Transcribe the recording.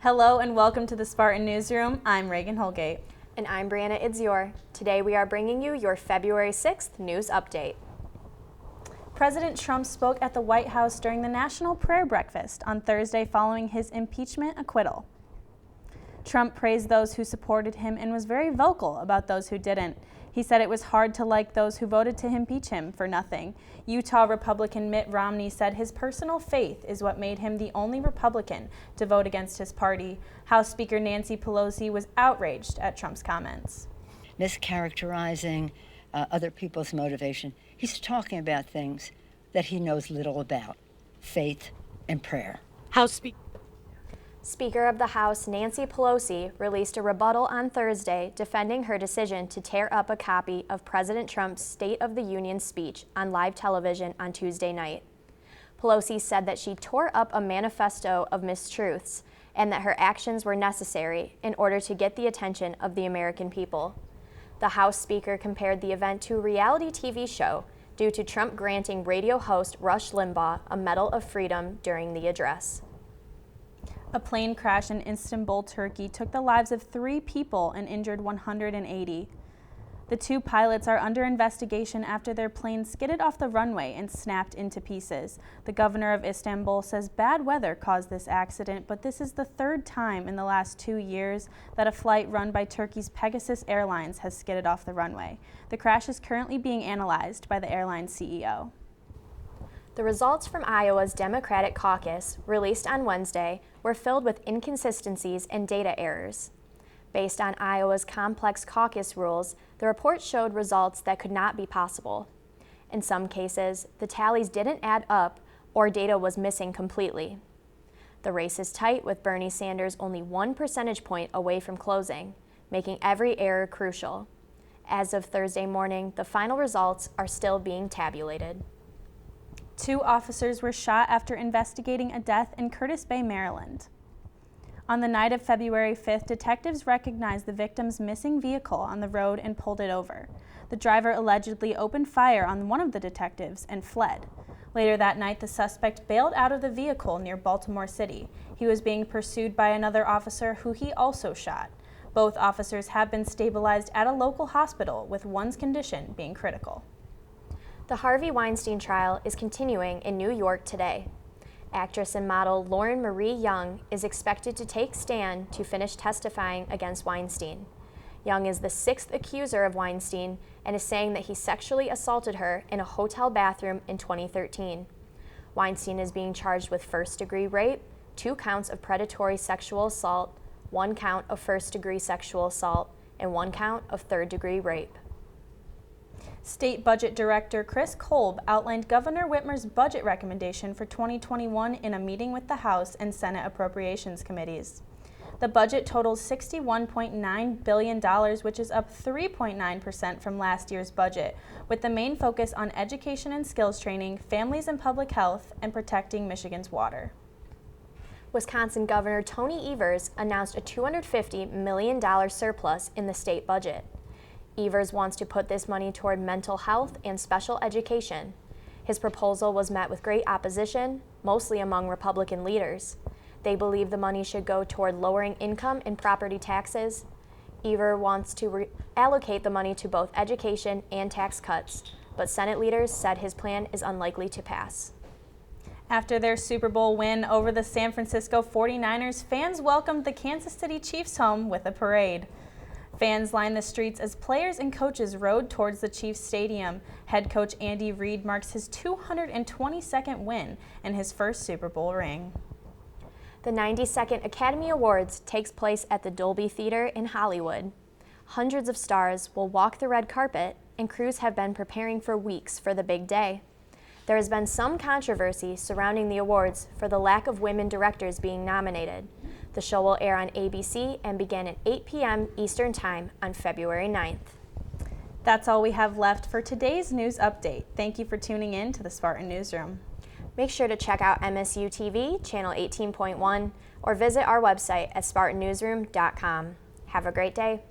Hello and welcome to the Spartan Newsroom. I'm Reagan Holgate. And I'm Brianna Idzior. Today we are bringing you your February 6th news update. President Trump spoke at the White House during the National Prayer Breakfast on Thursday following his impeachment acquittal. Trump praised those who supported him and was very vocal about those who didn't. He said it was hard to like those who voted to impeach him for nothing. Utah Republican Mitt Romney said his personal faith is what made him the only Republican to vote against his party. House Speaker Nancy Pelosi was outraged at Trump's comments. Mischaracterizing other people's motivation. He's talking about things that he knows little about, faith and prayer. Speaker of the House Nancy Pelosi released a rebuttal on Thursday defending her decision to tear up a copy of President Trump's State of the Union speech on live television on Tuesday night. Pelosi said that she tore up a manifesto of mistruths and that her actions were necessary in order to get the attention of the American people. The House Speaker compared the event to a reality TV show due to Trump granting radio host Rush Limbaugh a Medal of Freedom during the address. A plane crash in Istanbul, Turkey took the lives of 3 people and injured 180. The 2 pilots are under investigation after their plane skidded off the runway and snapped into pieces. The governor of Istanbul says bad weather caused this accident, but this is the 3rd time in the last 2 years that a flight run by Turkey's Pegasus Airlines has skidded off the runway. The crash is currently being analyzed by the airline's CEO. The results from Iowa's Democratic caucus, released on Wednesday, were filled with inconsistencies and data errors. Based on Iowa's complex caucus rules, the report showed results that could not be possible. In some cases, the tallies didn't add up or data was missing completely. The race is tight, with Bernie Sanders only 1 percentage point away from closing, making every error crucial. As of Thursday morning, the final results are still being tabulated. 2 officers were shot after investigating a death in Curtis Bay, Maryland. On the night of February 5th, detectives recognized the victim's missing vehicle on the road and pulled it over. The driver allegedly opened fire on one of the detectives and fled. Later that night, the suspect bailed out of the vehicle near Baltimore City. He was being pursued by another officer who he also shot. Both officers have been stabilized at a local hospital, with one's condition being critical. The Harvey Weinstein trial is continuing in New York today. Actress and model Lauren Marie Young is expected to take stand to finish testifying against Weinstein. Young is the 6th accuser of Weinstein and is saying that he sexually assaulted her in a hotel bathroom in 2013. Weinstein is being charged with first-degree rape, 2 counts of predatory sexual assault, 1 count of first-degree sexual assault, and 1 count of third-degree rape. State Budget Director Chris Kolb outlined Governor Whitmer's budget recommendation for 2021 in a meeting with the House and Senate Appropriations Committees. The budget totals $61.9 billion, which is up 3.9% from last year's budget, with the main focus on education and skills training, families and public health, and protecting Michigan's water. Wisconsin Governor Tony Evers announced a $250 million surplus in the state budget. Evers wants to put this money toward mental health and special education. His proposal was met with great opposition, mostly among Republican leaders. They believe the money should go toward lowering income and property taxes. Evers wants to allocate the money to both education and tax cuts, but Senate leaders said his plan is unlikely to pass. After their Super Bowl win over the San Francisco 49ers, fans welcomed the Kansas City Chiefs home with a parade. Fans lined the streets as players and coaches rode towards the Chiefs Stadium. Head coach Andy Reid marks his 222nd win and his first Super Bowl ring. The 92nd Academy Awards takes place at the Dolby Theater in Hollywood. Hundreds of stars will walk the red carpet, and crews have been preparing for weeks for the big day. There has been some controversy surrounding the awards for the lack of women directors being nominated. The show will air on ABC and begin at 8 p.m. Eastern Time on February 9th. That's all we have left for today's news update. Thank you for tuning in to the Spartan Newsroom. Make sure to check out MSU TV, channel 18.1, or visit our website at spartannewsroom.com. Have a great day.